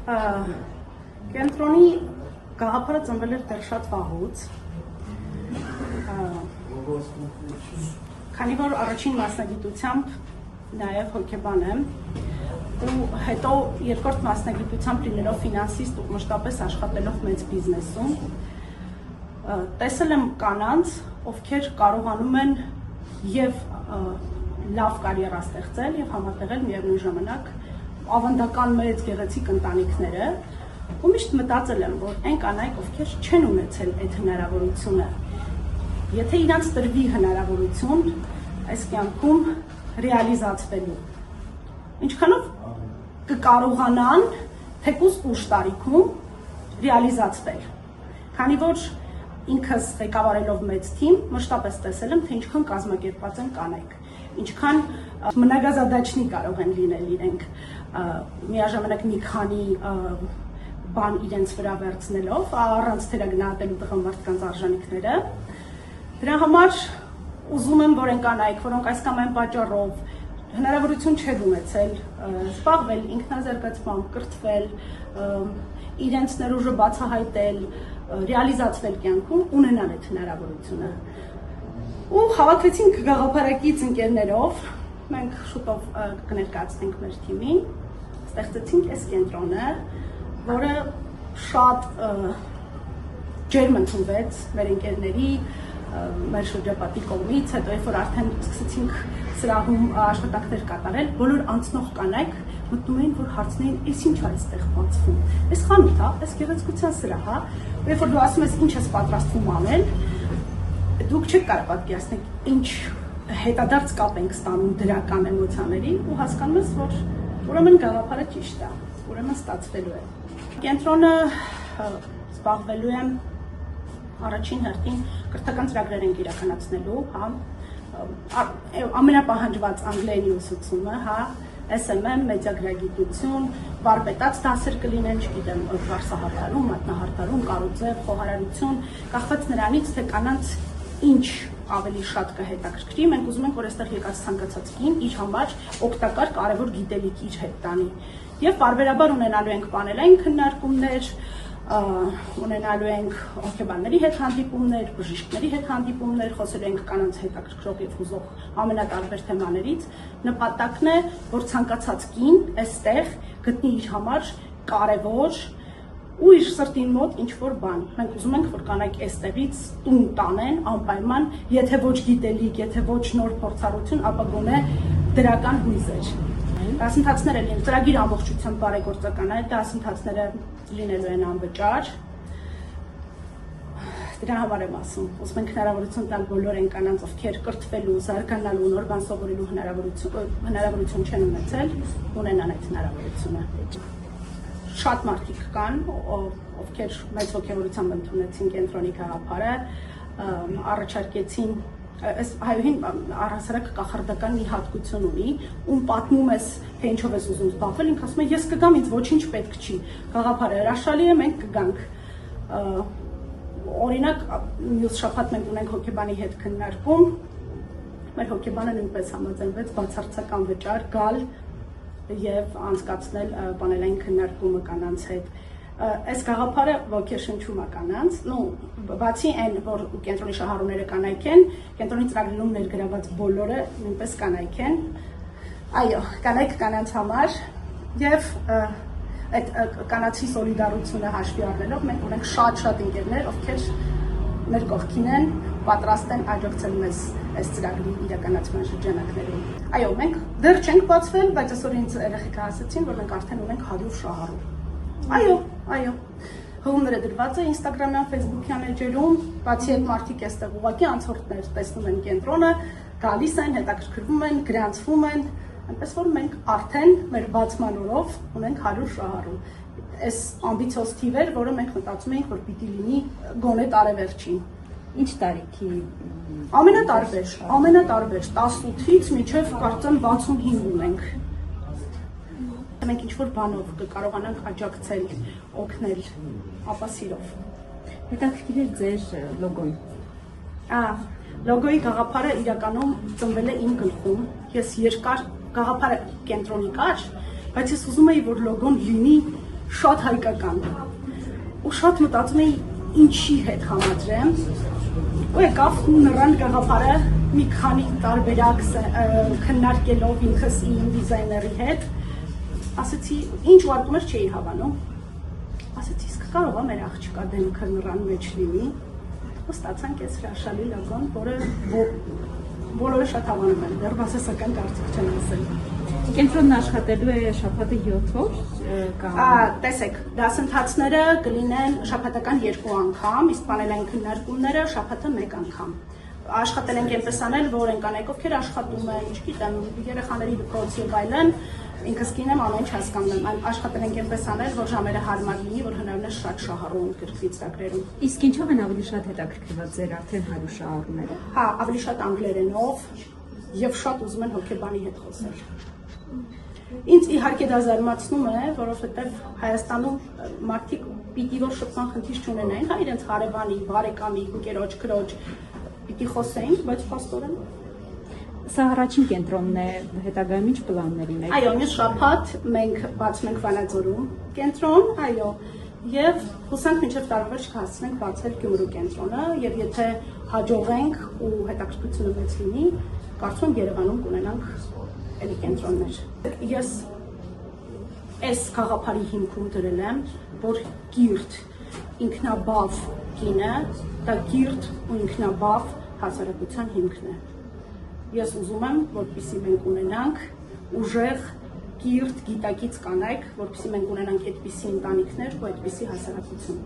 Կենտրոնի գաղափարը ծնվել էր դեռ շատ վաղուց, քանի որ առաջին մասնագիտությամբ նաև հոգեբան եմ ու հետո երկրորդ մասնագիտությամբ լինելով ֆինանսիստ ու մշտապես աշխատելով մեծ բիզնեսում, տեսել եմ կանանց, ովքեր կարողանում են և լավ կարիերա ստեղծել և համատեղել միևնույն ժամանակ ավանդական մեծ գեղեցիկ ընտանիքները ու միշտ մտածել եմ, որ այն կանայք, ովքեր չեն ունեցել այդ հնարավորությունը, եթե իրանց տրվի հնարավորություն այս կյանքում ռեալիզացվելու, ինչքանով կկարողանան թեկուզ ուշ տարիքում ռեալիզացվել, քանի որ ինքս ղեկավարելով մեծ թիմ մշտապես տեսել եմ, թե ինչքան կազմակերպված են կանայք, ինչքան մնագազադաչնի կարող են լինել իրենք, միաժամանակ մի քանի բան իրենց վրա վերցնելով, առանց թերագնահատելու տղամարդկանց արժանիքները, դրա համար ուզում եմ, որ են կանայք, որոնք այս կամ այն պատճառով հնարավորություն չեն ունեցել զբաղվել ինքնազարգացմամբ, կրթվել, իրենց ներուժը բացահայտել, ռեալիզացվել կյանքում, ունենան այդ հնարավորությունը։ Ու հավաքվեցինք գաղափարակից ընկերներով, մենք շուտով կներկայացնենք մեր թիմին, ստեղծեցինք այս կենտրոնը, որը շատ ջերմ ընդունվեց մեր ընկերների, մեր շրջապատի կողմից, հետո երբ որ արդեն սկսեցինք սրահում աշխատանքներ կատարել, բոլոր անցնող կանայք մտնում էին, որ հարցնեին, «Էս ինչ է այստեղ բացվում, էս խանութ է, էս գեղեցկության սրահ է», երբ որ դու ասում ես ինչ ես պատրաստվում անել, դուք չեք կարող պատկերացնել, ինչ հետադարձ կապ ենք ստանում դրական էմոցիաների ու հասկանում ես, որ ուրեմն գաղափարը ճիշտ է, ուրեմն ստացվելու է։ Կենտրոնը զբաղվելու եմ առաջին հերթին կրթական ծրագրեր ենք իրականացնելու, ամենապահանջված անգլերենի ուսուցումը, SMM, մեդիագրագիտություն, վարպետաց դասեր կլինեն, չգիտեմ, վարսահարդարում, մատնահարդարում, կարուձև, խոհարարություն, կախված նրանից, թե կանանց ինչ ավելի շատ կհետաքրքրի, մենք ուզում ենք, որ այստեղ եկած ցանկացած կին իր համար օգտակար կարևոր գիտելիք իր հետ տանի։ Եվ պարբերաբար ունենալու ենք պանելային քննարկումներ, ունենալու ենք հոգեբանների հետ հանդիպումներ, բժիշկների հետ հանդիպումներ, խոսելու ենք կանանց հետաքրքրող եւ հուզող ամենատարբեր թեմաներից, նպատակն է, որ ցանկացած կին այստեղ գտնի իր համար կարևոր ու իր սրտին մոտ ինչ-որ բան։ Մենք ուզում ենք, որ կանայք այստեղից տուն տանեն անպայման, եթե ոչ գիտելիք, եթե ոչ նոր փորձառություն, ապա գոնե դրական հույզեր։ Դասընթացները լինեն, ծրագիրը ամբողջությամբ բարեգործական է, դասընթացները լինելու են անվճար։ Դրա համար եմ ասում, ուզում ենք հնարավորություն տալ բոլոր այն կանանց, ովքեր կրթվելու, զարգանալու, նոր բան սովորելու հնարավորություն չեն ունեցել, ունենան այդ հնարավորությունը։ Շատ մարդիկ կան, ովքեր մեծ ոգևորությամբ ընդունեցին կենտրոնի գաղափարը, առաջարկեցին այս հայուհին առհասարակ կախարդական մի հատկություն ունի, ում պատմում ես, թե ինչով ես ուզում զբաղվել, ինքը ասում է, ես կգամ, ինձ ոչինչ պետք չի, գաղափարը հրաշալի է, մենք կգանք։ Օրինակ, մյուս շաբաթ մենք ունենք հոգեբանի հետ քննարկում, մեր հոգեբանը նույնպես համաձայնվեց բացարձակ անվճար գալ եւ անցկացնել պանելային քննարկումը կանանց հետ։ Այս գաղափարը ոգեշնչում է կանանց, բացի այն, որ կենտրոնի շահառուները կանայք են, կենտրոնի ծրագրերում ներգրաված բոլորը նույնպես կանայք են, այո, կանայք կանանց համար եւ այդ կանացի սոլիդարությունը հաշվի առնելով մենք ունենք շատ ընկերներ, ովքեր մեր կողքին են, պատրաստ են աջակցել մեզ այս ծրագրի իրականացման շրջանակներում։ Այո, մենք դեռ չենք բացվել, բայց այսօր ինձ երեխեքը ասացին, որ մենք արդեն ունենք 100 շահառու։ Այո, հողումները դրված է Instagram-յան, Facebook-յան էջերում, բացի այդ մարդիկ այստեղ ուղղակի անցորդներ տեսնում են կենտրոնը, գալիս են, հետաքրքրվում են, գրանցվում են, այնպես որ մենք արդեն մեր բացման օրով ունենք 100 շահառու։ Այս ամբիցիոզ թիվ էր, որը մենք մտածում էինք, որ պիտի լինի գոնե տարեվերջին։ Ինչ տարիքի։ Ամենատարբեր 18-ից մինչև կարծեմ 65 ունենք։ Մենք ինչ-որ բանով կկարողանանք աջակցել, օգնել, ապա սիրով։ Հետաքրքիր է ձեր լոգոն։ Լոգոյի գաղափարը իրականում ծնվել է իմ գլխում։ Ես երկար գաղափարը կենտրոնի կար, բայց ես ուզում էի, որ լոգոն լինի շատ հայկական։ Ու շատ մտածում էի ինչի հետ համադրեմ։ Ու եկավ նռան գաղափարը մի քանի տարբերակ քննարկելով ինքս իմ դիզայների հետ, ասացի ինչ ուղարկում էր չէի հավանում։ Ասացի իսկ կարող է մեր աղջկա դեմքը նռան մեջ լինի։ Ու ստացանք այս հրաշալի լոգոն, որը բոլորը շատ հավանում են, դեռ բացասական կարծիք չեն ասել։ Կենտրոնն աշխատելու է շաբաթը 7 օր կամ տեսեք, դասընթացները կլինեն շաբաթական 2 անգամ, իսկ պանելային քննարկումները շաբաթը 1 անգամ։ Աշխատել ենք այնպես անել, որ ընկանայք ովքեր աշխատում են, չգիտեմ, երեխաների դպրոց եւ այլն, ինքս կինեմ ամեն ինչ հասկանում եմ, աշխատել ենք այնպես անել, որ ժամերը հարմար լինի, որ հնարավոր է շատ շահառու գրքի ծրագրերում։ Իսկ ինչով են ավելի շատ հետաքրքրված ձեր արդեն հարուշահառուները։ Հա, ավելի շատ անգլերենով եւ շատ ուզում են հոգեբանի հետ խոսել։ Ինձ իհարկե դա զարմացնում է, որովհետեւ Հայաստանում մարդիկ պիտի որ շփման խնդիր չունենային, հա իրենց հարևանի, բարեկամի, ընկերոջ, քրոջ պիտի խոսեին, բայց փաստորեն Սա առաջին կենտրոնն է, հետագայում ինչ պլաններ ունեք։ Այո, մյուս շաբաթ մենք բացում ենք Վանաձորում կենտրոն, այո, եւ հուսանք մինչեւ տարեվերջ կհասցնենք բացել Գյումրու կենտրոնը, եւ եթե հաջողենք ու հետաքրքրությունը մեծ լինի, կարծում եմ Երևանում կունենանք էլի կենտրոններ։ Ես այս գաղափարի հիմքում դրել եմ, որ կիրթ ինքնաբավ կինը, դա կիրթ ու ինքնաբավ հասարակության հիմքն է։ Ես ուզում եմ, որպեսզի մենք ունենանք ուժեղ, կիրթ, գիտակից կանայք, որպեսզի մենք ունենանք այդպիսի ընտանիքներ ու այդպիսի հասարակություն։